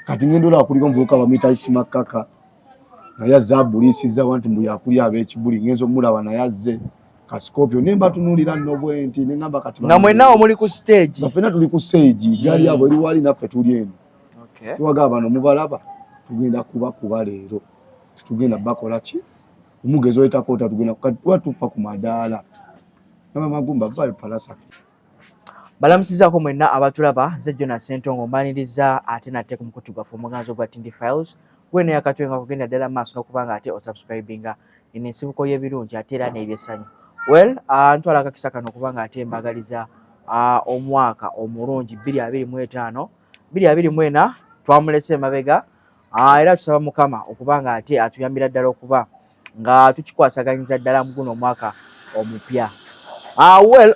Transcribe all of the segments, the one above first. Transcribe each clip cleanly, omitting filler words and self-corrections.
kati ngendola kuliko mvuka bamita isimakaka naye zabulisiza wanti mbu yakuli ab'ekibuli ngenzo mulaba naye azze kaskopio nemba tunulira nno bwenti nengamba kati nga mwenawo muli ku stage bafena tuli ku stage gali abo eri wali naffe tuli eno tuwaga bano mubalaba tugenda kuba leero tugenda bakola ki omugezo wetakota tugenda tufa ku madaala nama magumba bayo palasa balamusizaako mwenna abatulaba nze Jonas Ssentongo mbaniriza ate nate ku mukutu gwaffe omuganzo gwa Tindi Files gweno yakatwenga kugenda ddala maaso n'okubanga ate osubscribinga eno ensibuko y'ebirungi ate era n'ebyesanyu ntwala akakisa kano okubanga ate mbagaliza omwaka omulungi 2025 2024 twamulese emabega era tusaba Mukama okubanga ate atuyambira ddala okuba nga tukikwasaganyiza ddala mu guno omwaka omupya.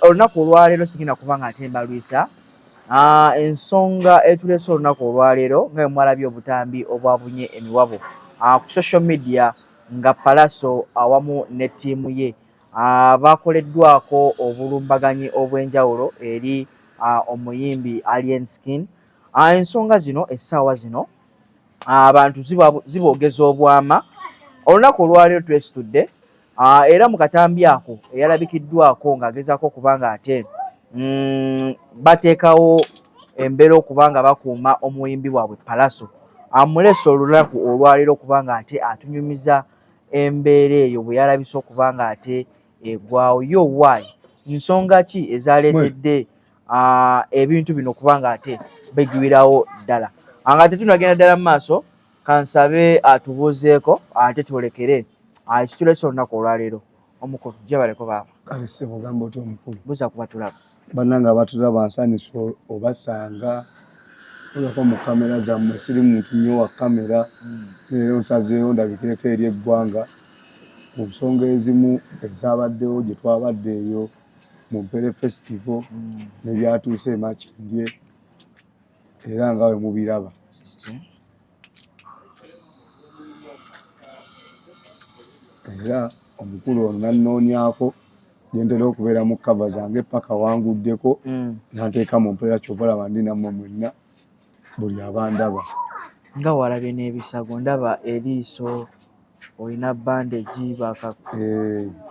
Olunaku olwaleero sigenda kubanga ate mbalwisa ensonga etuleese olunaku olwaleero nga mwalabye obutambi obwabunye emiwabo ku social media nga Palaso awamu ne ttiimu ye bakoleddwako obulumbaganyi obw'enjawulo eri omuyimbi Alien Skin. Ensonga zino essaawa zino abantu ziboogeza obwama. Olunaku olwaleero twesitudde era mu katambi ako eyalabikiddwako ng'agezaako okubanga ate bateekawo embeera okubanga bakuuma omuyimbi waabwe Palaso amulese olunaku olwaleero okubanga ate atunyumiza embeera eyo bwe yalabise okubanga ate egwawo yo why nsonga ki ezaleetedde ebintu bino okubanga ate begiwirawo ddala nga tetunagenda ddala mu maaso kansabe atubuuzeeko ate twolekere ekitulese olunaku olwaleero omukulu gyebaleko baaba kale sebo gamba oti omukulu buza kuba tulaba bannanga abatulaba nsaanisa obasanga olako mu kamera zammwe siri muntu nnyo wa kamera leero nsazeeyo ndabikireko eri eggwanga mu nsonga ezimu ezabaddewo gye twabadde eyo mu Mpere Festival nebyatuuse Makindye era nga we mubiraba era omukulu ono nannoonyako gyentera okubeera mu kava zange paka wanguddeko nanteeka mu mpeera kyobalaba ndi nammwe mwenna buli abandaba nga walabye n'ebisago ndaba eriiso olina bandegi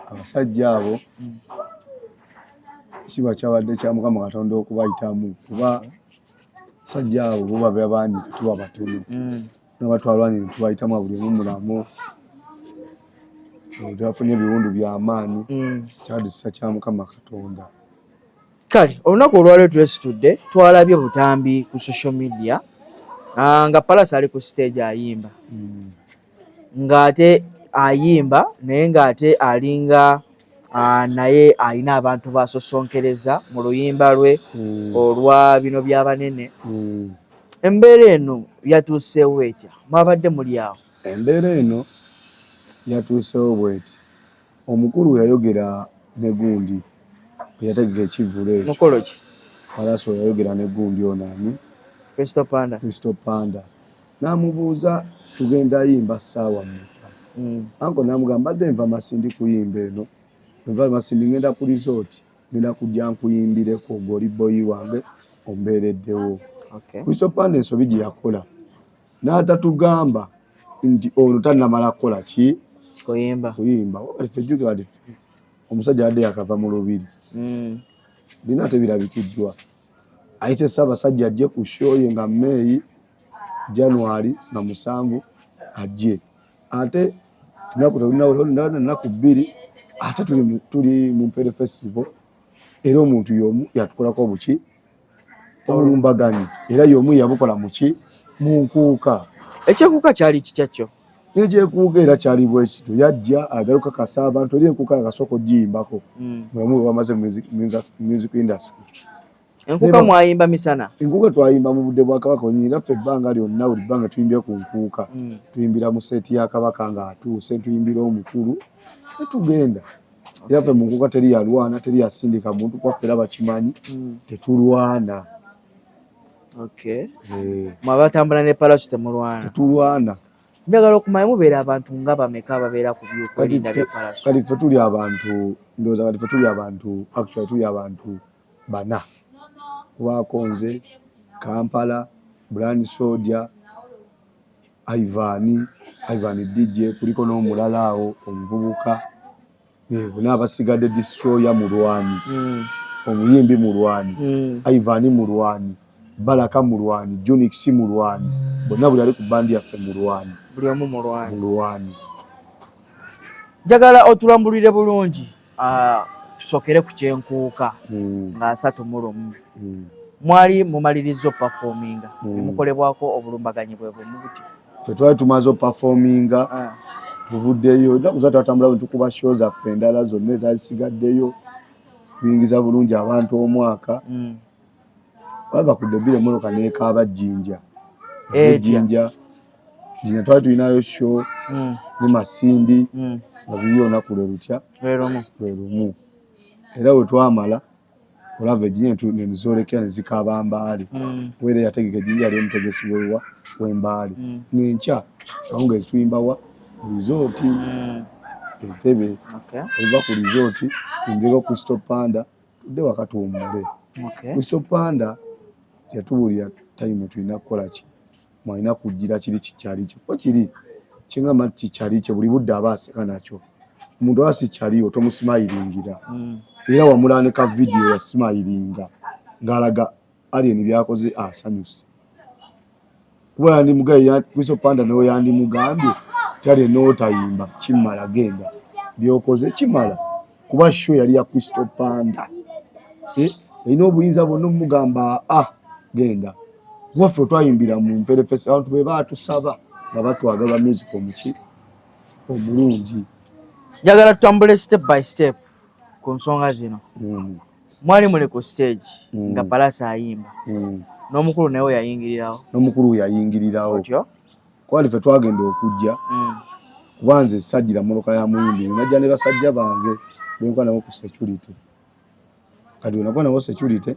abasajja abo kiba kyabadde kya Mukama Katonda okubayitamu kuba abasajja abo bo babeera bangi tuba batono n'abatwalwanyi ne tubayitamu buli omu mulamu twafunye ebiwundu by'amaanyi kyadisa kya Mukama Katonda. Kale olunaku olwaleero twesitudde twalabye butambi ku social media nga Palaso ali ku stage ayimba ng'ate ayimba naye ng'ate alinga naye alina abantu basosonkereza mu luyimba lwe olwa bino by'abanene. Embeera eno yatuuseewo etya mwabadde muli awo? Embeera eno yatuusewo bweti omukulu yayogera ne gundi yategeka ekivvulu ekyo mukolo ki Palaso yayogera ne gundi onani Crystal Panda n'amubuuza tugenda yimba ssaawa mmeka anko n'amugamba badde nva Masindi kuyimba eno nva Masindi ngenda ku resort ngenda kujja nkuyimbireko ng'oli boyi wange ombeereddewo. Crystal Panda ensobi gye yakola n'atatugamba nti ono tannamala kukola ki kuyimba walife jjukira life omusajja adde yakava mu lubiri bina tebirabikiddwa ayise Ssaabasajja ajje ku show ye nga May January na 7 ajje ate nnaku 2 ate tuli mu Mpere Festival era omuntu y'omu yatukolako buki obulumbaganyi era y'omu yabukola muki mu nkuuka. Ekyekuuka kyali kikyakyo n'ekyekuuka era kyali bwekito yajja agaluka kasa abantu eri enkuuka yakasooka ogiyimbako mwemu bamaze music industry. Enkuuka mwayimba misana? Enkuuka twayimba mu budde bwa Kabaka onyinira ffe ebbanga lyonna buli bbanga tuyimbye ku nkuuka tuyimbira mu seeti ya Kabaka ng'atuuse tuyimbira omukulu ne tugenda era ffe mu nkuuka teri yalwana teri yasindika muntu kwaffe era bakimanyi tetulwana. Mwabatambula ne Palaso temulwana? Tetulwana. Njagala okumanya mubeera abantu nga bameka ababeera ku by'okwerinda bya Palaso? Kati ffe tuli abantu ndowooza kati ffe tuli abantu actually tuli abantu 4 kubaako nze Kampala Brand Soldier Ivan DJ kuliko n'omulala awo omuvubuka n'abasigadde Destroyer Mulwani omuyimbi Mulwani Ivan Mulwani Baraka Mulwani Junix Mulwani bonna buli ali ku bandi yaffe Mulwani buli omu Mulwani. Njagala otulambulire bulungi tusokere ku kyenkuuka nga 31 mwali mumalirizo performinga mukolebwako obulumbaganyi bwe buti ffe twali tumaze performinga tuvuddeyo ennaku zatambula bwe tukuba show zaffe endala zonna ezasigaddeyo tuyingiza bulungi abantu omwaka bava ku Debire Moloka n'ekaaba Jinja twali tulinayo show ne Masindi nga ziri olunaku lwe lukya lwe lumu era bwe twamala olava Jinja nezolekera ne zikaaba Mbaale wera yategeka Jinja yali omutegesi w'Embaale n'enkya awungezi tuyimbawa resort Entebbe eva ku resort tumbeko Crystal Panda tudde wakatuwumule Crystal Panda yatubuulira time tulina kukola ki mwalina kujjira kiri kikyali kyo ko kiri kingamba kikyali kye buli budde aba aseka nakyo omuntu asi kyaliyo tomusimayiringira era wamulanika video ya simayiringa ngalaga alien byakoze asanyusi kuba yandi mugaye Crystal Panda no yandi mugambye kyali n'otayimba kimala genda byokoze kimala kuba show yali ya Crystal Panda ino obuyinza bonna mugamba genda waffe twayimbira mu Mpere Fest abantu be batusaba nga batwagala music omuki omulungi. Njagala tutambule step by step ku nsonga zino. Mwali muli ku stage nga Palasa ayimba n'omukulu nawe yayingirirawo otyo kwali ffe twagenda okujja kubanze sajjira Moloka ya muyimbi najja ne basajja bange benkuba nabo ku security kati nakuba nabo security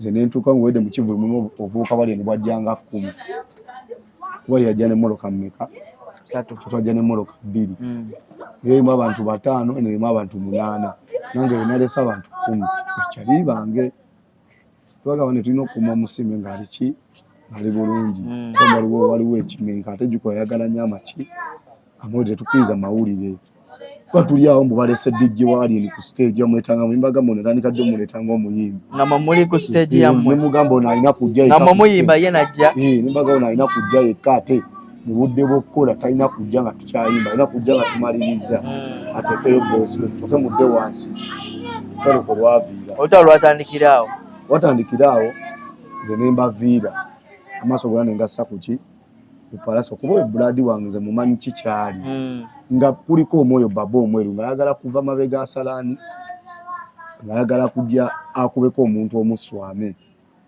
nze nentuuka ngwedde mu kivulu mulimu ovubuka bali ne bwajjanga 10 kuba yajja ne Moloka mmeka twajja ne Moloka 2 erimu abantu 5 erimu abantu 8 nange benalesa abantu 10 ekyali bange twagaba ne tulina okuma musime ngaali ki ali bulungi waliwo ekimenka ate juko yagala nyama ki amode tukiriza mawulire kwa tuli awo mbu balese DJ wali ni ku stage yamwetanga muyimbaga mone tandika dde muletanga omuyimbi nga mamuli ku stage yamwe ne mugamba ona alina kujja nga mamuyimba ye najja nimbaga ona alina kujja yekate mu budde bw'okukola talina kujja nga tukyayimba alina kujja nga tumaliriza atekeyo bosi tuke mudde wansi tolufo lwaviira watandikiraawo nze nembaviira amaaso gonna ngassa ku ki Palasa kuba Bradi wange mumanyi kikyali nga kuliko omwoyo baba omweru nga yagala kuva mabega asalani nga yagala kujja akubeko omuntu omuswame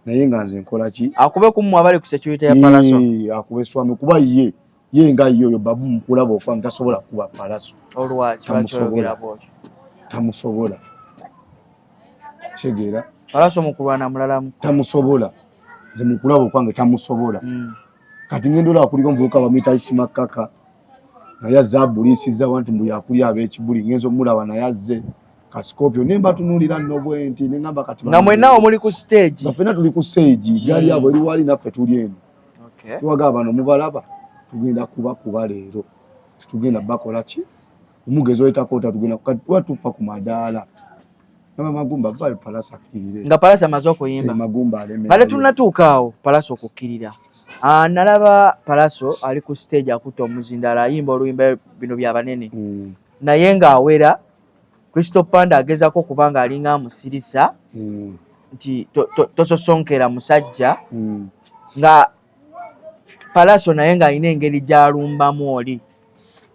naye nga nze nkola ki akubeko mu abali ku security ya Palasa akube swame kuba ye nga yoyo babu mukulaba okwa ntasobola kuba Palasa olwaki bakyogera bw'otyo tamusobola kigera Palasa omukulwana mulalamu tamusobola nze mukulaba okwange tamusobola kati ngendola kuliko mvuka bamita isimakaka naye zabulisiza wanti mbu yakuli ab'ekibuli ngenzo mulaba naye azze ka Scorpio nemba tunulira nno bwenti nengamba kati nga mwenna omuli ku stage nafena tuli ku stage gali abo eri wali naffe tuli eno tuwaga bano mubalaba tugenda kuba leero tugenda bakola ki omugezo etakota tugenda tufa ku madaala Magumba bayo Palasa kirire nga Palasa amaze okuyimba Magumba aleme bale tunatuukaawo Palasa okukkirira nalaba Palaso ali ku stage akuta omuzindala ayimba oluyimba bino bya banene naye ng'awera Crystal Panda agezako kubanga alinga amusirisa nti tososonkera musajja nga Palaso naye ng'alina engeri gy'alumbamu oli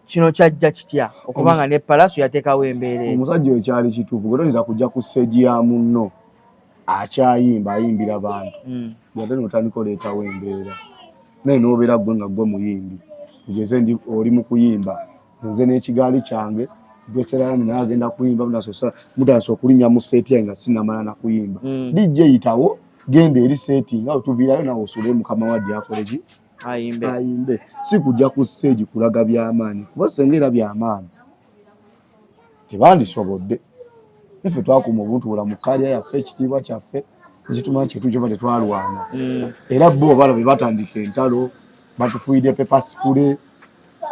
kino kyajja kitya okubanga ne Palaso yateekawo embeera omusajja oyo kyali kituufu gwe toyinza kujja ku stage ya munno akyayimba ayimbira abantu ate n'otandika oleetawo embeera naye n'obeera gwe nga gwe muyimbi tugeze ndi oli mu kuyimba nze n'ekigaali kyange gweserani naye agenda kuyimba mutanso okulinnya mu seeti yange nga sinamala na kuyimba DJ yitawo genda eri seeti nga otuviirayo nawe osule mukama wadde akoleki ayimbe si kujja ku stage kulaga by'amaanyi kuba sengera by'amaanyi tebandisobodde ife twakuma obuntu bula mu kalya yaffe ekitiibwa kyaffe ekitumanyi kyetu kyova tetwalwana era bo balabe batandika entalo batufuide pepa spray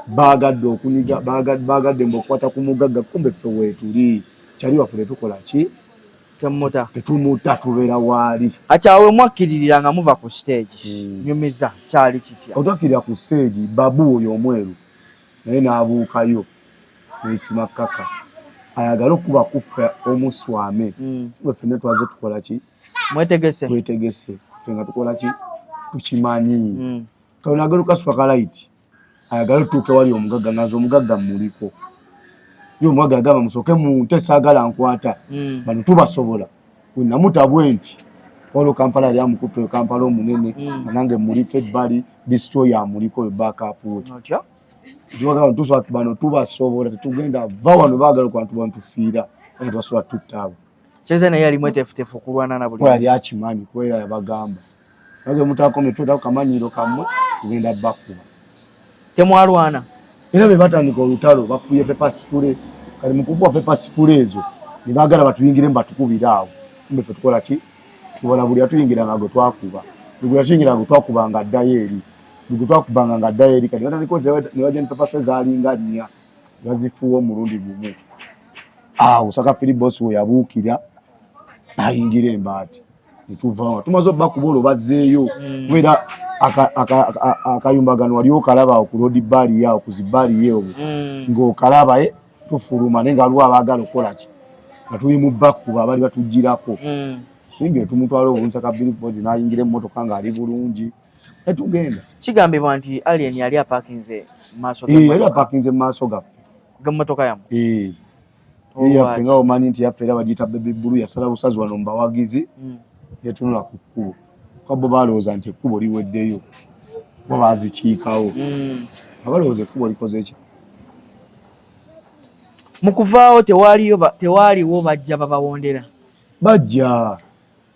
bagadde okuniga bagadde mbokwata ku mugagga kumbe ffe weetuli kyali waffe tukola ki tetumuta tubeera waali ati awe mwakkiririra nga muva ku stage nyumiza kyali kitya otwakkirira ku stage babu oyo omweru naye n'abuukayo neisima kkaka ayagala okuba kuffe omuswame we ffenna twaze tukola ki twetegese ffe nga tukola ki tukimanyi kaonagala okasuka kalaiti ayagala otuuke wali omugagga ngaze omugagga muliko ye omugagga agamba musooke munte saagala nkwata bano tubasobola wenamutabwe nti olwo Kampala yali amukutte Kampala omunene nange muliko ebbali destroyer amuliko we backup we tubaga ntusobola bano tubasobola tetugenda va wano baagala ku bantu bantufiira nga tubasobola tuttaabo kyeze naye yali mwetefutefu okulwana na buli yali akimanyi kwera yabagamba nange mutakomye twetako kamanyiro kammwe tugenda bakuba temwalwana era be batandika olutalo bafuye pepa spray kali mukufuwa pepa spray ezo ne baagala batuyingire mbatukubira awo kumbe ffe tukola ki tubola buli atuyingira nga gwe twakuba buli atuyingira nga twakuba nga addayo eri buli twakubanga nga addayo eri kati batandika ne bajja ne pepa zaalinga nnya bazifuwa omulundi gumu awo saka Philibos we yabuukira ayingira embaati netuvawa tumaze obbakuba olwo bazzeeyo era akayumbagano wali okalaba ku road bali yao ku zibali yewo ng'okalaba tufuluma naye nga lwa abaagala okukola ki nga tuli mu bakkuba abali batugirako ninge tumutwala obunsaka Philibos n'ayingira emmotoka ng'ali bulungi netugenda kigambibwa nti Alien yali apakinze maaso gaffe gemmotoka yamu yaffe nga omanyi nti yaffe era bagiyita baby blue yasala busazi wano mubawagizi yetunula ku kkubo kwabo balowooza nti ekkubo liweddeyo bo bazikiikawo abalowooza ekkubo likoze ki mu kuvaawo tewaaliwo bajja babawondera bajja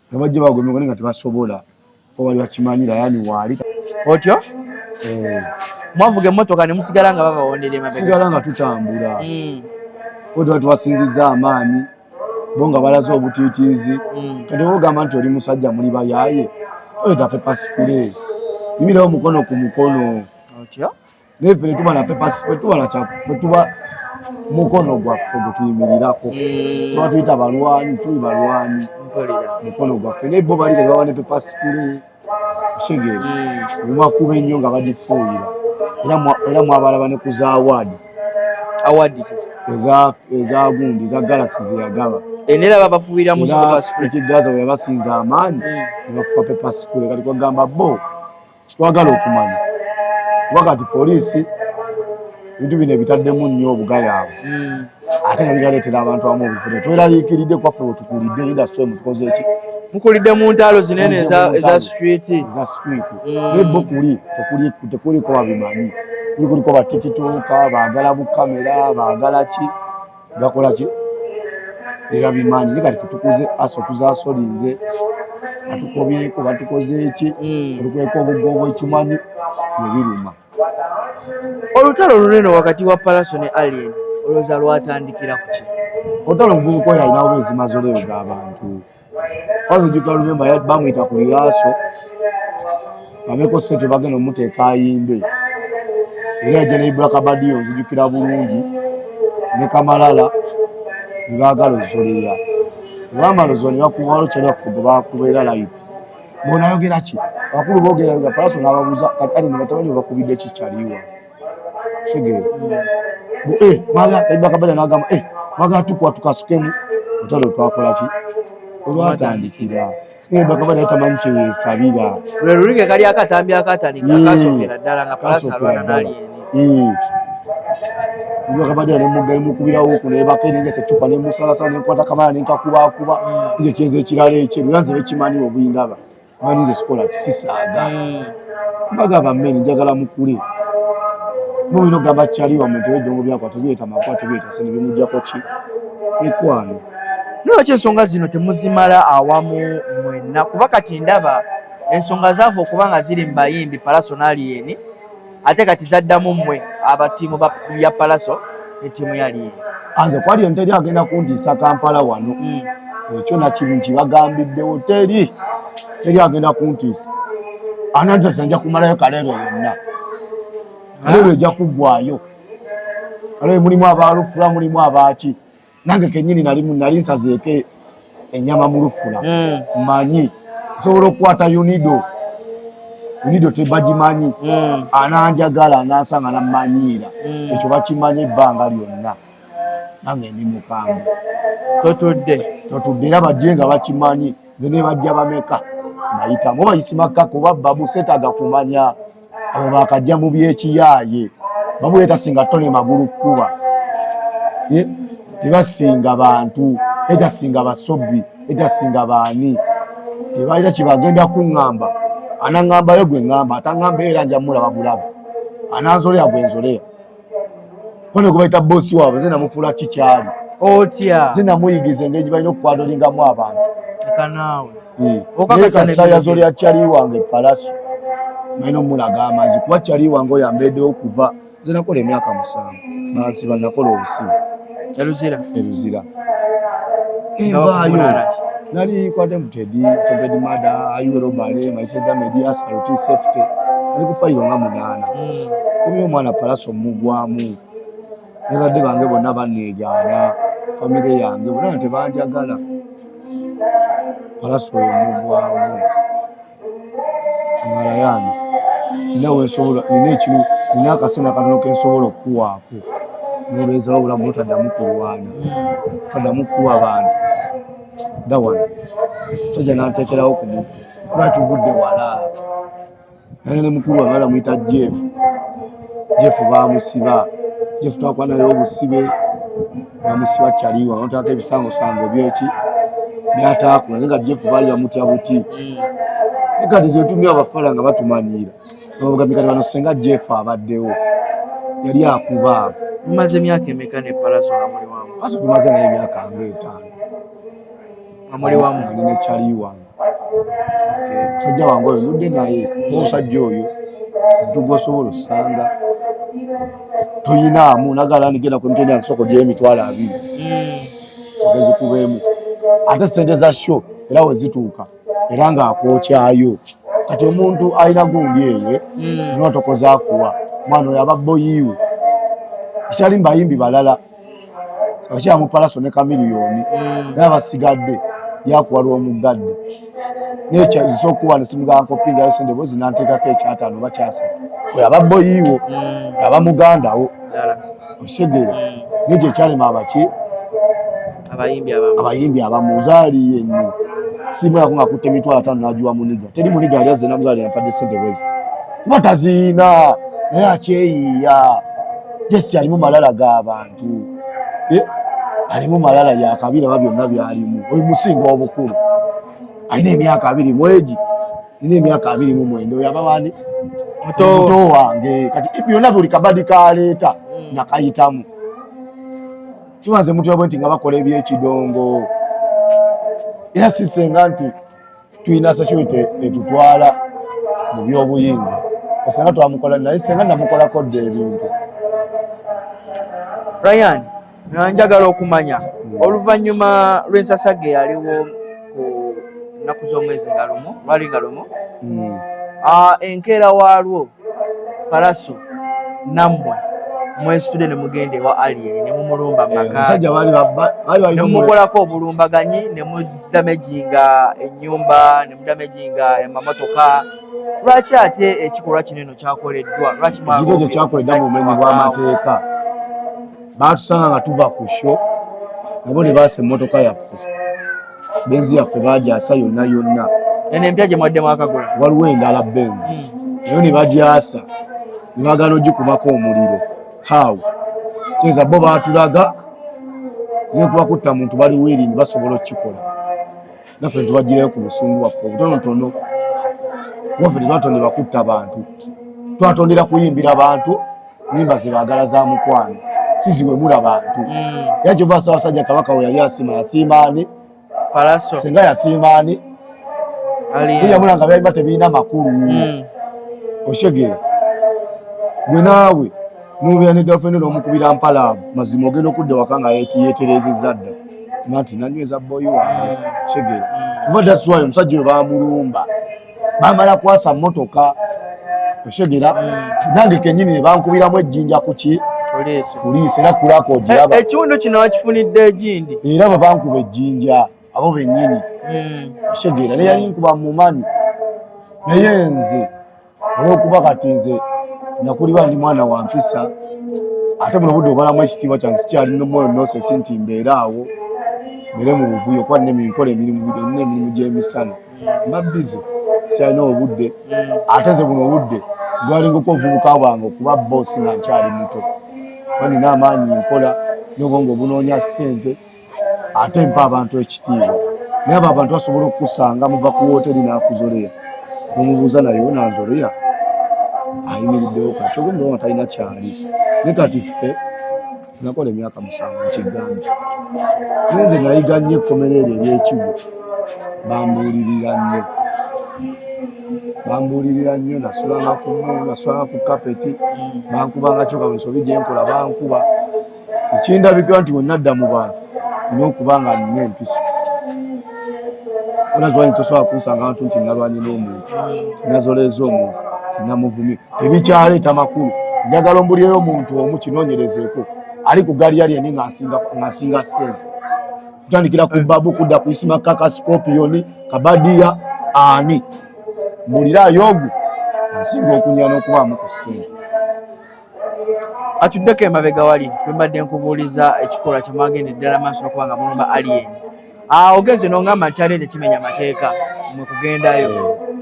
nga bajja bagomeko nga tebasobola wali bakimanyira yani waali otyo mwavuga emmotoka ne musigala nga babawondera emabega sigala nga tutambula oti tubasinzizza amaanyi bo nga balaze obutiitiizi kati ogamba nti oli musajja muli bayaaye oyita pepa spray yimirawo mukono ku mukono naye ffe netuba na pepa spray tuba mukono gwaffe gwe tuyimirirako tuba tuyita balwanyi tuli balwanyi mukono gwaffe naye bo bali bawa ne pepa spray segere mwakuba ennyo nga bagifuuyira era mwabalaba ne ku za awadi eza gundi za Galaxy zeyagaba enera babafuuyira mu ekigaza bwe yabasinza amaanyi ne bafuwa pepa spray kati kwagamba bo kitwagala okumanya kuba kati poliisi bintu bino ebitaddemu nnyo obugayaavu ate nga bigaleetera abantu abamu obufere tweraliikiridde kwaffe wetukulidde industry mutukoze eki mukulidde mu ntaalo zinene eza street naye bo tekuliko babimanyi kuliko batikitoka baagala bukamera baagala ki bakola ki era bimanyi naye kati ffe tukuze aso tuzasolinze batukobyeko batukoze eki olukweko obugobo ekimanyi nebiruma olutalo olunene wakati wa Pallaso ne Alien olowooza lwatandikira ku ki olutalo omuvubuka oyo alinawo bezimazoleyo g'abantu wazijjuka lumemba bamwyita ku liyaaso babeeko sente bagenda omuteeka ayimbe era yajja ne Ibraka Badiyo nzijukira bulungi ne Kamalala ne baagala ozoleya bamala ozola ne bakuwalo kyalaffe gwe bakubeera layiti bonayogera ki abakulu boogera Pallaso n'ababuuza kati ne batamanyi bakubidde kikyaliwa segere Ibraka Badiyo n'agamba mwagala tukuwa tukasukemu otalo twakola ki olwatandikira Ibraka Badiyo tamanyi kyeyeesabira lwe lulike kali akatambi akatandika akasookera ddala nga Pallaso alwana n'Alien Ibraka Badiyo nemukubirawo oku nebaka erengesa ecupa nemusalasala nenkwata Kamala nenkakubakuba nze kyeza ekirala ekyeru era nze bekimanyi obuyindaba manyi nze sikola kisisaaga bagamba mmene njagala mukule mubino ogamba kyaliwa muntu ebijongo byakwata byeta makwata byeta sene bimujjako ki mikwano nolwaki ensonga zino temuzimala awamu mwenna kuba kati ndaba ensonga zaafa okuba nga ziri mu bayimbi Pallaso n'Alien ate kati zaddamu mmwe abatiimu ya Pallaso ne ttiimu ya Alien anze kwali enteri agenda kuntiisa Kampala wano ekyo nakibi nkibagambiddewo teri agenda kuntiisa ananja sanja kumalayo kalero yonna kalero ejja kuggwayo kalero mulimu abalufula mulimu abaki nange kenyini nali nsazeeko ennyama mu lufula manyi nsobola okukwata unido tebagimanyi ananjagala anansanga namanyiira ekyo bakimanyi ebbanga lyonna nange ndi mukambwe totudde era bajje nga bakimanyi nze ne bajja bameka bayitamu bayisimakako oba babu setaaga kumanya abo bakajja mu byekiyaaye babu yetasinga tone magulu kuba tebasinga bantu etasinga basobbi etasinga baani tebalina kibagenda kuŋŋamba anaŋŋambayo gwe ŋŋamba ataŋŋamba era nja mulaba bulabu ananzolera gwe nzolera kone gwe bayita boosi waabwe ze namufuula kikyali otya ze namuyigiza engeri gye balina okukwadolingamu abantu tekanaawe kasita yazolera kyali wange palaso naina omulaga amazzi kuba kyali wange oyambeddewo okuva ze nakola emyaka 7 nansiba nakola obusibe eruzira envaayo nali contemplated mada ayuwe robale maiseda media saluti safety nali kufayiro nga 8 kubi omwana palaso mugwamu nazadde bange bonna banneejaana famire yange bonna tebanjagala palaso oyo mugwamu ngala yange nawe nsobola nina ekimu nina akasena katono kensobola okuwaako nobeeza obulamu otaddamu kulwana otaddamu kuwa abantu dawana sajja nanteekerawo ku mutwe kuba tuvudde wala naye ne mukulu wange bamuyita jeff bamusiba jeff twakuba nayo obusibe bamusiba kyaliwa notaako ebisangosango ebyeki byataakula naye nga jeff baali bamutya buti nekati zetumya abafala nga batumanyiira babugambi kati bano senga jeff abaddewo yali akuba mumaze emyaka emeka ne palaso nga muli wamu paso tumaze naye emyaka nga 5 amuli wamu nine kyali wange musajja wange oyo nudde naye omusajja oyo omuntu gwosobola osanga toyinaamu nagala nigenda ku mitende yansoko gy'emitwalo 2 ezikubeemu ate sente za sho era wezituuka era ng'akwokyayo kati omuntu alina gundi eyo notokoza akuwa mwana oyo ababboyiwe ekyali mubayimbi balala akyamu palaso ne kamiliyoni naye basigadde yakuwaliwo omugadde nekyazisa okuwa nesimugaa nkopinga yosende bozi nanteekako ekyataano bakyasatu oyo ababboyiwo abamugandawo osegeera nekyo ekyalema abaki abayimbi abamu zaaliye nnyo simulako nga kutte emitwalo 5 nagiwa muniga teri muniga yali azze namuzaali yampadde sente west kuba taziina naye akyeyiiya jesi alimu malala g'abantu alimu malala yakabiraba byonna byalimu oyo musinga obukulu alina emyaka 2 mwegi nina emyaka 29 oyo ababandi muto wange kati byonna buli kabadi kaleeta nakayitamu kibanze mutu yabwe nti nga bakola ebyekidongo era sisenga nti tulina security etutwala mu byobuyinza osenga twamukola naye senga namukolako dde ebintu Ryan njagala okumanya oluvannyuma lw'ensasage yaliwo ku nnaku z'omwezi nga lumu lwali nga lumu enkeera waalwo palaso nammwe mwesitudde ne mugenda ewa alien ne mumulumba maka ne mumukolako obulumbaganyi ne mudamejinga ennyumba ne mudamejinga emamotoka lwaki ate ekikolwa kino eno kyakoleddwa lwaki ekito kyakoledda mu bumenyi bw'amateeka batusanga nga tuva ku sho nabo ne baasa emmotoka yaffe benzi yaffe bagyasa yonna yonna eno empya gye mwaddemu akagula waliwo endala benzi nayo ne bagyasa ne bagala ogikubako omuliro hawo kyeza bo baatulaga nekuba kutta muntu bali wiringi basobola okukikola naffe netubagirayo ku busungu bwaffe obutonotono waffe tetwatonde bakutta bantu twatondera kuyimbira bantu nyimba zebaagala za mukwano siziwemula bantu era kyova Ssaabasajja Kabaka we yali asiima yasiimaani palaso senga yasiimaani yamula nga byaliba tebiina makulu oshegera gwe naawe nubeera ne girlfriend n'omukubira mpalaavu mazima ogenda okudda waka nga yeeterezezza dda nti nanyweza boyi wange shegera kuva daswayo omusajja we baamulumba bamala kwasa mmotoka oshegera nange kenyini ne bankubiramu ejjinja kuki poliisi era kulako ogiraba ekiwundu kino wakifunidde egindi era babankuba ejjinja abo bennyini oshegera ne yali nkuba mumanyi naye nze olw'okuba kati nze nakuliba ndi mwana wa mpisa ate buno budde obalamu ekitiibwa kyange sikyalina omwoyo nosesi nti mbeera awo mbeere mu buvuyo kuba nkola emirimu gy'emisana mba bizi sialina obudde ate nze buno obudde bwalingaoko obuvubuka bwange okuba boosi nga nkyali muto kuba nina amaanyi nkola n'obwongo obunoonya ssente ate mpa abantu ekitiibwa naye abo abantu basobola okukusanga muva ku wooteri n'akuzoleya nomubuuza naye nanzoleya ayimiriddewo kati ogomba talina kyali ne kati ffe nakola emyaka 7 nkigambye nze nayiga nnyo ekkomera eryo ery'ekigo bambuulirira nnyo nasulanga ku kapeti bankubanga kyoka ensobi gyenkola bankuba ekindabikira nti wenadda mu bantu nina okuba nga nina empisa olazwani tosobola kunsanga abantu nti nalwanye n'omuntu nazoleeza omuntu tinamuvumira tebikyaleeta makulu njagala ombulyeyo omuntu omu kinoonyerezeeko ali ku gaali yali eni ng'asinga ssente kutandikira ku babu kudda ku isima kaka scorpion kabadiya ani mbulirayo ogu asinga okunyala n'okubaamu ku ssente atuddeko emabega wali twembadde nkubuuliza ekikolwa kye mwagenda eddala maaso n'okuba nga mulumba alien ogenze n'ongamba nti alien tekimenya amateeka mwe kugendayo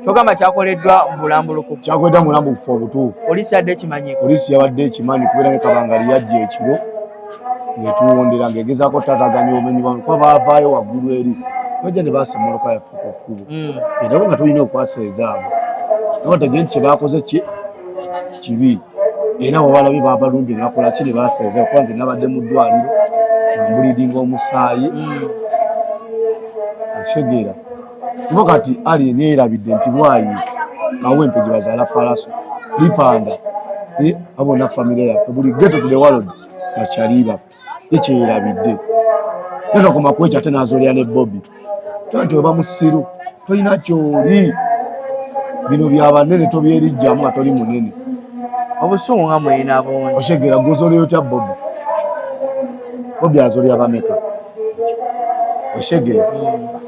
kyogamba kyakoleddwa mu bulambulukufu kyakoleddwa mu bulambulukufu obutuufu poliisi yadde ekimanyiko poliisi yabadde ekimanyi kubeera ne kabangali yajja ekiro netuwondera ng'egezaako tataganya obumenyi bwange kuba baavaayo waggulu eri bajja ne baasa emmoloka yaffe ku kkubo era nga tulina okwasa ezaabo nabategere nti kyebaakoze kibi era wabalabye babalumbye ne bakola ki ne baasa ezaabo kuba nze nabadde mu ddwaliro ambuliringa omusaayi ashegeera kuba kati ali neerabidde nti bwayiisi kawempe gye bazaala palaso lipanda abona famire yaffe buli geto to the world bakyali baffe ekyerabidde netokoma kwekyo ate nazolya ne bobi nti oba musiru tolina kyoli bino byabanene tobyerijjamu nga toli munene obusungu nga mulina bungi oshegera gozolya otya bobi azolya bameka oshegera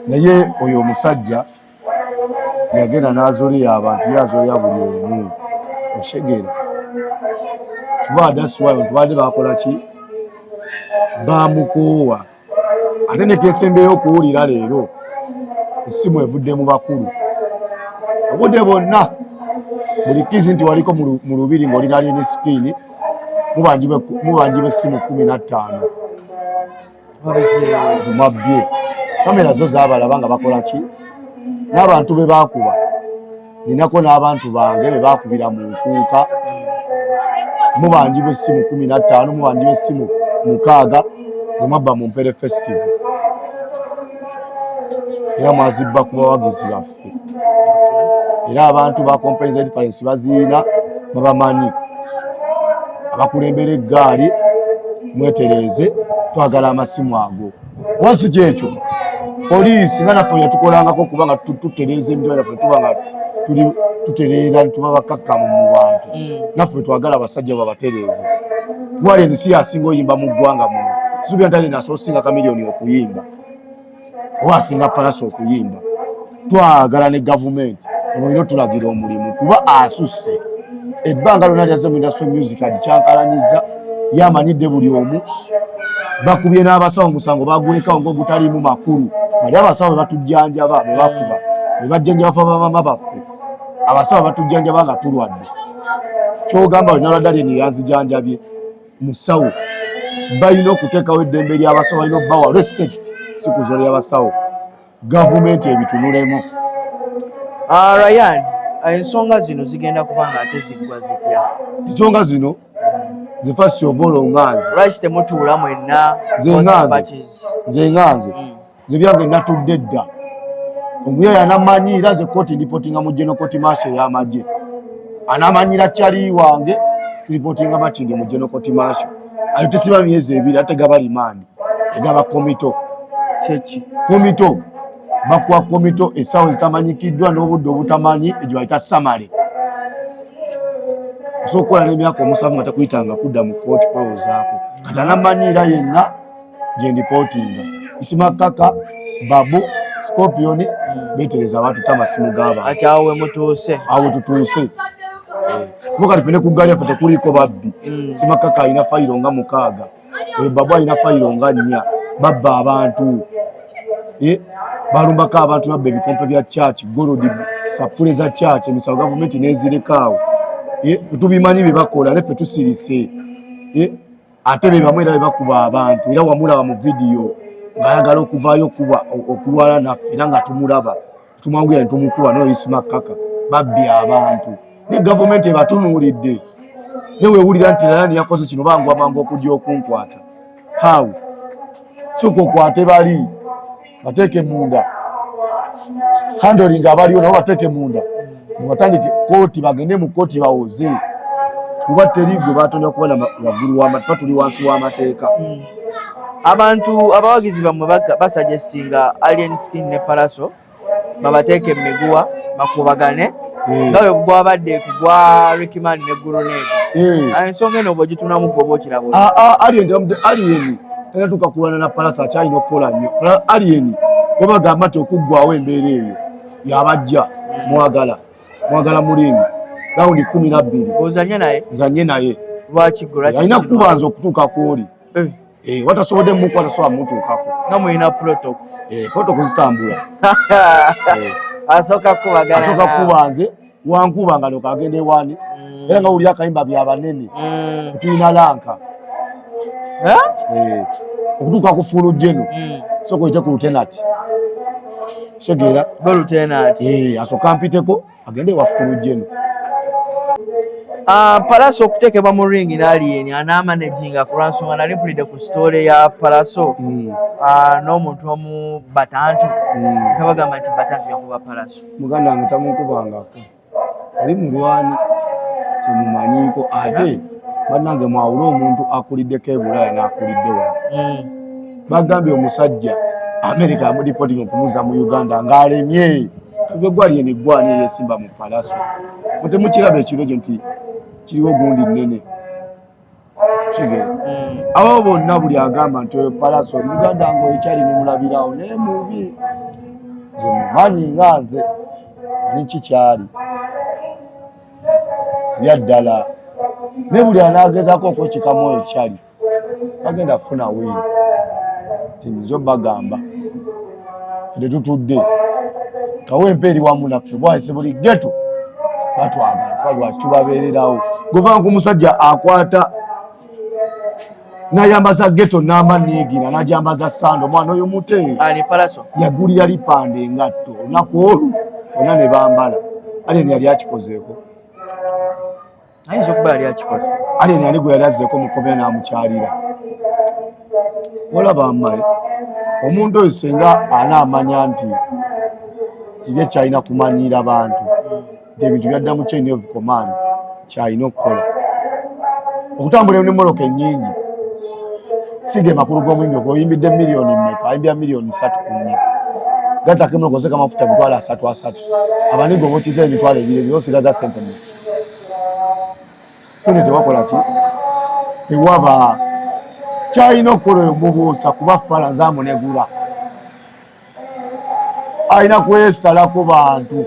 naye oyo omusajja yagenda n'azolya abantu yazolya buli omu oshegera tuba adasiwayo tubadde bakola ki bamukoowa ate nekesembeyo okuwulira leero essimu evudde mu bakulu obudde bonna buli kizi nti waliko mu lubiri ng'olinalyo ne sikiini mubanjibwa essimu 15 zimabbye kamera zo zaabalaba nga bakola ki n'abantu be baakuba ninako n'abantu bange be baakubira mu nkuuka mubanjibwa essimu 15 mubanjibwa essimu 6 zimabba mu mpere festival era mwazibba ku bawagizi baffe era abantu ba compensa difference baziina babamanyi abakulembera eggaali mwetereeze twagala amasimu ago wansi kyekyo poliisi nga naffe yatukolangako kuba nga tutereeza emitwe yaffe tuba nga tutereera tuba bakakkamu mu bantu naffe twagala abasajja babatereeze wali ensi yasinga oyimba mu ggwanga muno subira ntali naso osinga kamiliyoni okuyimba oba asinga palasi okuyimba twagala ne gavumenti olina otulagira omulimu kuba asusse ebbanga lyonna lyaze mu industry music agikyankalanyiza yamanidde buli omu bakubye n'abasawo musango bagulekawo ng'ogutalimu makulu bali abasawo bebatujjanjaba bebakuba bebajjanjaba bamama baffe abasawo batujjanjaba nga tulwadde kyogamba olina lwaddali yanzijanjabye musawo balina okuteekawo eddembe ly'abasawo balina obbawa respect si kuzola y'abasawo gavumenti ebitunulemu. Ryan, ensonga zino zigenda kuba nga ate ziggwa zitya? Ensonga zino zifa Syovolo Nganzi. Lwaki temutuula mwenna? Nze Nganzi zibyange natudde dda. Omuyaya anamanyira ze koti ndipotinga mu General Court Marshal y'amagye. Anamanyira kyali wange tulipotinga matindi mu General Court Marshal. Ayo tesiba myezi 2 ate gaba limandi egaba komito. Chechi. Komito bakuwa komito essaawa ezitamanyikiddwa n'obudde obutamanyi egyo bayita samale. Osobola okukola n'emyaka omusanvu nga takuyitanga kudda mu kooti kwewozaako kati anamanyiira yenna gye ndipootinga. Isimakaka, Babu, Scorpion beetereza abantu tamasimu g'abantu. Ati awo we mutuuse. Awo tutuuse. Kuba kati fene ku ggaali yaffe tekuliko babbi. Isimakaka alina fayiro nga 6. Babu alina fayiro nga 4. Babba abantu. Balumbako abantu babba ebikompe bya church, golodi, sapule za church, emisalo gavumenti n'ezirikaawo. Tubimanyi bye bakola naffe tusirise. Ate be bamwe era bakuba abantu era wamulaba mu vidiyo ng'ayagala okuvaayo okulwala naffe era nga tumulaba tumwanguya ne tumukuba nayo Isimakaka babbi abantu ne gavumenti ebatunuulidde ne weewulira nti Rayani yakoze kino bangu amangu okujja okunkwata. Hawe soko kwate bali bateeke munda handling abaliyo nabo bateeke munda batandike kooti bagende mu kooti bawoze kuba teri gwe batonda kubona waggulu w'amateeka tuli wansi w'amateeka. Abantu abawagizi bamwe basuggestinga Alien Skin ne Pallaso babateeke emiguwa bakubagane nga bwe gwabadde ku gwa Ricky Man ne Grenade. Ensonga eno bw'ogitunamu gwe oba okiraba. Alien tenatuuka kulwana na Pallaso akyalina okukola nnyo. Alien bwe bagamba nti okuggwawo embeera eyo yabajja mwagala mulingi raundi 12. Ozanye naye? Nzanye naye. Lwaki gwe? Alina kubanza okutuuka kwoli. Watasobodde mukwata tasobola mutuukako. Nga mulina protocol. Protocol zitambula. Asooka kubagana. Asooka kubanze wankuba nga loka agende wani. Era nga wuli akayimba bya banene. Tulina lanka. Okutuuka ku Fulu Jeno. Soko ite ku lieutenant. Segera. Go lieutenant. Asooka mpiteko agende wa Fulu Jeno. Pallaso okuteekebwa mu ringi n'Alien anaamanaginga ku lwansonga nali mpulidde ku story ya Pallaso n'omuntu omu Batantu kabagamba nti Batantu yakuba Pallaso. Muganda wange tamunkubangako ali mulwani kyemumanyiiko ate bannange mwawule omuntu akuliddeko ebulaya n'akulidde wano. Bagambye omusajja America yamudipoting okumuza mu Uganda ng'alemye gwali ene gwani eyesimba mu Pallaso. Mutemukiraba ekiro ekyo nti kiriwo gundi nnene kigere abo bonna buli agamba nti Pallaso Uganda ngo ekyali mumulabirawo naye mubi nze mumanyi nga nze ani kikyali byaddala ne buli anagezaako okwekikamu ekyali agenda funa weeri ti nizo bagamba ffe tutudde kawempe wamu naffe bwayise buli geto batwagala kuba lwaki tubabeererawo. Guvanga ku musajja akwata n'ayambaza geto n'amanneegira n'ajambaza sando omwana oyo mute ani Pallaso yagulira lipande engatto olunaku olwo bonna ne bambala. Alien yali akikozeeko. Ayinza okuba yali akikoze. Alien yali gwe yali azzeeko mukomera n'amukyalira. Olaba mmaye omuntu oyo singa anaamanya nti tibye kyalina kumanyiira bantu ebintu byadda mu chain of command kyalina okukola okutambula n'emmoloka ennyingi sige makulu g'omuyimbi oyimbidde miliyoni mmeka ayimbya miliyoni 3.4 gatako emmoloka oseka amafuta emitwalo 3 abanigo bokiza emitwalo 2 byosigaza sente mmeka sente tewakola ki tewaba kyalina okukola oyo mubuusa kuba fala nzaamunegula alina kwesalako bantu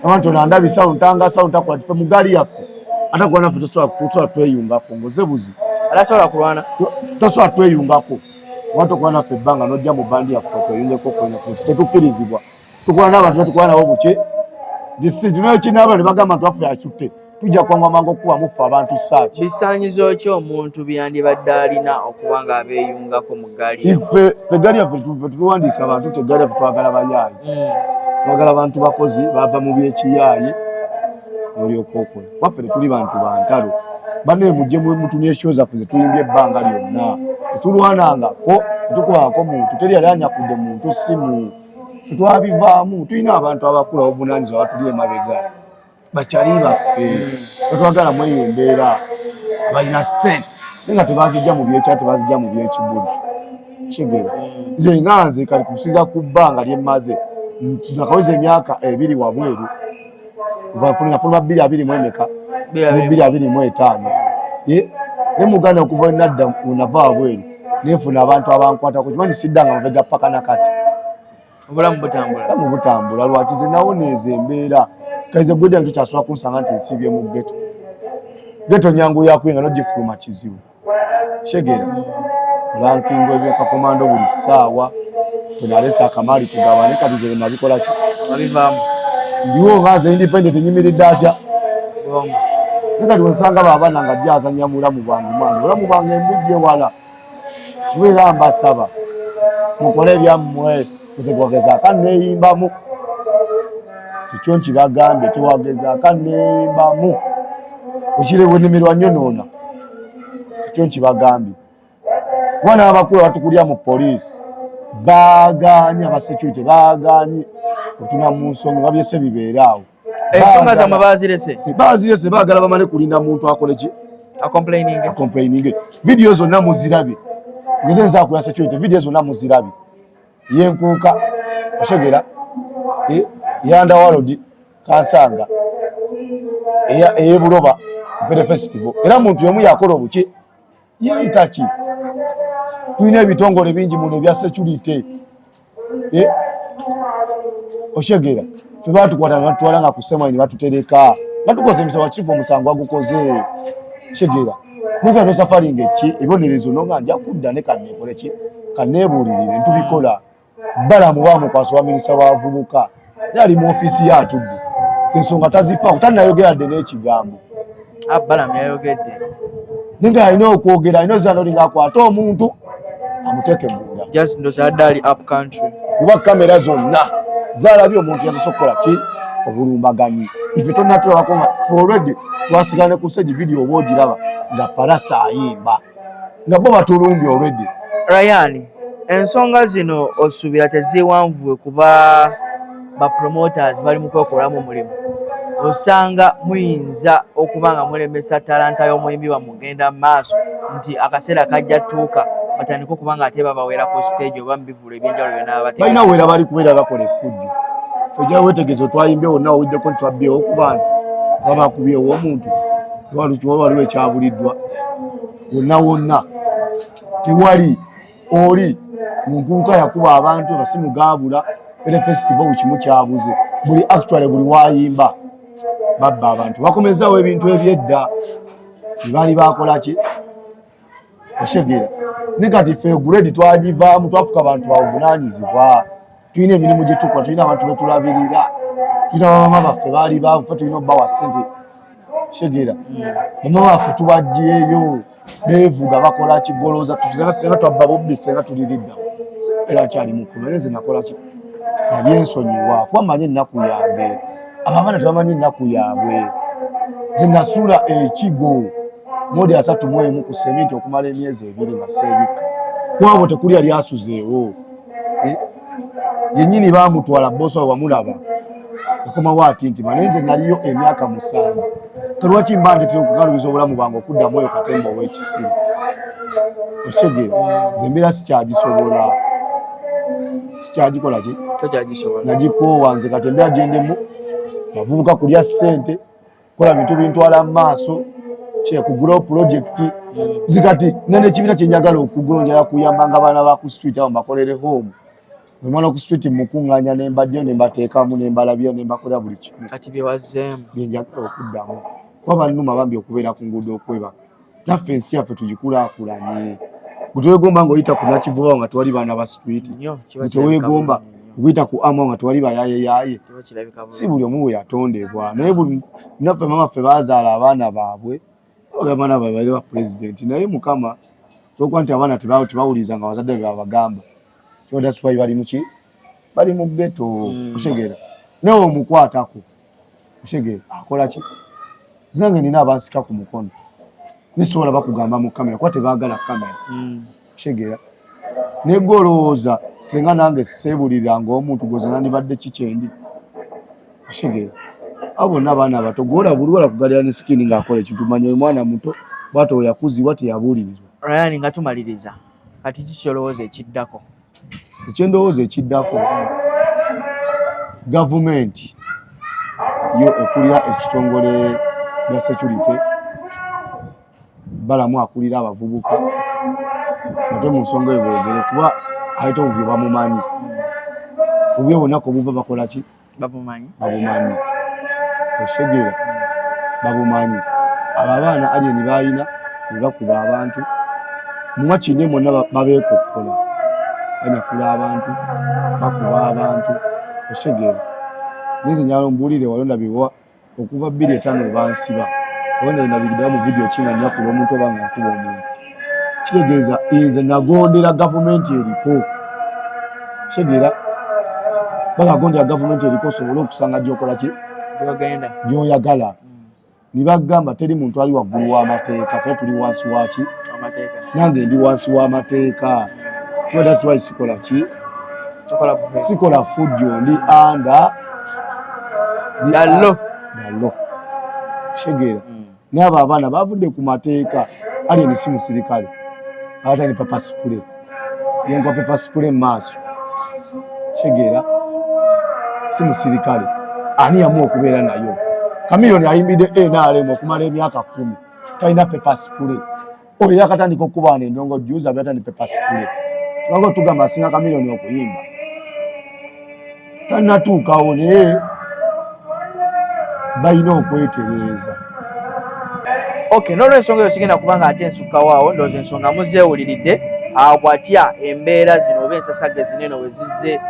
abantu nandabisa untangasa untakola tife mugali yaffe atakuwa naffe tosobola tweyungako ngozebuzi alasobola kulwana tosobola tweyungako abantu okuba naffe ebbanga nojja mu bandi yaffe tweyungeko tetukkirizibwa tukola n'abantu batukola nabo buke tunaekinaaba ne bagamba nti waffe yakyutte tujja kwangwa mangu okukubamu ffe abantu saaki. Bisaanyizo ki omuntu byandibadde alina okuba nga abeeyungako mu ggaali ife eggaali yaffe tuwandiisa abantu ti eggaali yaffe twagala bayaayi twagala bantu bakozi bava mu byekiyaayi olyoka okola waffe tetuli bantu bantalo banne mujje mutumye esho zaffe zetuyimbye ebbanga lyonna tetulwanangako tetukubangako muntu teri yali anyakudde muntu simu tetwabivaamu tulina abantu abakula obuvunaanyizibwa batuli emabega bakyali baffe tetwagala mu eyo embeera balina ssente naye nga tebazijja mu byekya tebazijja mu byekibuli kigera nze nganze kali kusiza ku bbanga lyemaze nakaweza emyaka 2 wabweru vafuna 2 25 ne muganda okuva nadda unava wabweru nefuna abantu abankwata ku kimanyi siddanga mabega paka nakati obulamu butambula lwaki ze nawoneza embeera kaize gwedde nti kyasula kunsanga nti nsibye mu geto nyangu yakwenga nogifuluma kizibu shegera ranking ebyakakomando buli ssaawa bwenalesa akamali kugabane kati ze nabikola ki abivaamu ndiwo ngaze independent nyimiridde atya nekati wensanga baabana nga jazanya mulamu bwange mwange bulamu bwange mbujje wala kibeera mbasaba mukole ebyammwe tewagezaako neeyimbamu kikyo nkibagambye tewagezaako neeyimbamu okirewe nimirwa nnyo noona kikyo nkibagambye wana abakulu batukulya mu poliisi baaganye abasecurity baaganye otuna mu nsonga babyese bibeeraawo ensonga zammwe bazirese baagala bamale kulinda muntu akole ki complaining video zonna muzirabye nze nzakula security video zonna muzirabye yenkuuka oshegera yanda walodi kansanga eyebuloba mpere festival era muntu yemu yakola obuki yayita ki tulina ebitongole bingi muno ebya security oshegera fe batukwata batwala nga kusema ni batutereka batukoze emisawa chifu omusango agukoze shegera nuka no safari ngeki ibonerezo nonga nja kudda ne kanekole ki kanebulirire ntubikola bala mubamu kwa swa minisita wavubuka yali mu ofisi yatudde ensonga tazifa utanayogera de n'ekigambo bala myayogedde ninga alina okwogera alina zanolinga akwata omuntu amuteke munda just ndo sadali up country kuba kamera zonna zalabye omuntu yasokola ki obulumbaganyi ife tonatulabako nga already twasigane ku stage video obogiraba nga palasa ayimba nga bo batulumbye already. Ryan, ensonga zino osuubira teziwanvuwe kuba ba promoters bali mu kwekolamu mulimu. Osanga muyinza okuba nga mulemesa talanta y'omuyimbi bamugenda maaso nti akaseera kajja tuuka batandika okuba nga ate babawera ku stage oba mubivulu ebyenjawulo byonna babateeka. Balina wera bali kubeera bakola effujjo. Fujja wetegezo twayimbyewo nawe owiddeko nti twabyewo okuba nti babakubyewo omuntu waliwo ekyabuliddwa wonna wonna tewali oli munkuuka yakuba abantu abasimu gaabula era festival kimu kyabuze buli actually buli wayimba babba abantu bakomezawo ebintu ebyedda bali bakola ki oshegera nekati fe grade twagivaamu twafuka abantu bavunanyizibwa tulina emirimu gye tukola tulina abantu betulabirira tulina bamama baffe baali bafa tulina obbawa ssente shegera bamama baffe tubajjeeyo beevuga bakola kigoloza tusenga twabba bobbi senga tuliriddawo era kyali mukulu nze nakola ki nali ensonyiwa kuba manyi ennaku yabwe abaana tebamanyi ennaku yabwe nze nasula ekigo modi 31 ku sementi okumala emyezi 2 nga seebika kwabo tekuli yali asuzeewo yennyini baamutwala boso wamulaba okumawo ati nti manenze naliyo emyaka 7 tolwaki mba ndetera okugalubiza obulamu bwange okuddamu eyo katemba ow'ekisiru oshegera nze mbeera sikyagisobola sikyagikola ki nagikoowa nze katembera gyendemu bavubuka kulya ssente kola bintu bintwala mu maaso kugulawo pulojekiti zikati nenekibiina kyenjagala okugula njala kuyambanga abaana ba ku street abo mbakolere home omwana ku street mukuŋŋaanya nembajjayo nembateekamu nembalabyo nembakolera buli kimu kati byewazeemu byenjagala okuddamu kuba bannuma bambi okubeera ku nguudo okwebaka naffe ensi yaffe tugikulaakulanye gutewegomba ngaoyita ku nakivubawo nga tewali baana ba street tewegomba okuyita ku amwa nga tewali bayayeyaye si buli omu bwe yatondebwa naye naffe mamaffe bazaala abaana baabwe abaana baabwe bali ba pulezidenti naye mukama kyokuba nti abaana tebawuliriza nga bazadde bebabagamba kyodaswayi bali muki bali mu ggeto oshegera naye omukwatako oshegera akola ki zange nina abansika ku mukono nisobola bakugamba mu kamera kuba tebaagala kamera oshegera negolowooza singa nange seebulirira ngaomuntu goza nandibadde kikyendi oshegera abo bonna abaana abato gwola buliwala kugalira ne sikini ng'akola ekintu manya oyo mwana muto bwati oyo yakuzibwa teyabuulirizwa. Ryan nga tumaliriza kati kikyolowooza ekiddako ekyendowooza ekiddako gavumenti yo ekulira ekitongole bya security balamu akulira abavubuka ate mu nsonga eyo boogere kuba ayita obuvuyo bamumanyi obuvuyo bonna buva bakola ki babumanyi oshegera babumanyi abo abaana alieni balina ne bakuba abantu mumwa kine mwonna babeekokkola banyakula abantu bakuba abantu oshegera neze nyalo mbulire walonda biwa okuva 2:5 bansiba wona inabigida mu video kinga nyakula omuntu obanga nkuba omuntu kitegeeza inze nagondera gavumenti eriko shegera bagagondera gavumenti eriko sobola okusanga gyokola ki gyoyagala nibagamba teri muntu ali waggulu w'amateeka fe tuli wansi waki nange ndi wansi w'amateeka that's why sikola ki sikola fujjo ndi anda dalo shegera n'abo abaana bavudde ku mateeka ali ni si musirikale atani papa sipule yengo papa sipule maaso shegera si musirikale ani yamu okubeera nayo Kamiliyoni ayimbidde NRM okumala emyaka 10 talina papa sipule oyo yakatandika okubaana endongo juza byatandi papa sipule wako tugamba asinga Kamiliyoni okuyimba tanatuukawo naye balina okwetereeza. Okay, n'olwensonga eyo sigenda kubanga ate ensukkawo ndowooza ensonga muzeewuliridde bw'atya embeera zino oba ensasage zinene we zizze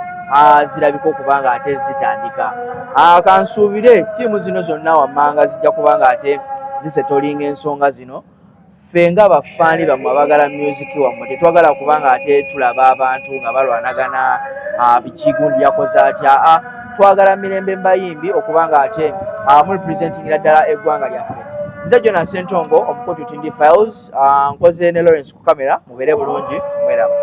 zirabika okubanga ate zitandika. Kansuubire ttiimu zino zonna wammanga zijja kubanga ate zisetolinga ensonga zino. Ffe ng'abafaani bammwe abagala music wammwe tetwagala kubanga ate tulaba abantu nga balwanagana Kigundi yakoze atya. Twagala mirembe mbayimbi okubanga ate muri presentingira ddala eggwanga lyaffe. Nze Jonas Ssentongo omukotu Tindi Files nkoze ne Lawrence ku kamera mubeere bulungi mweraba.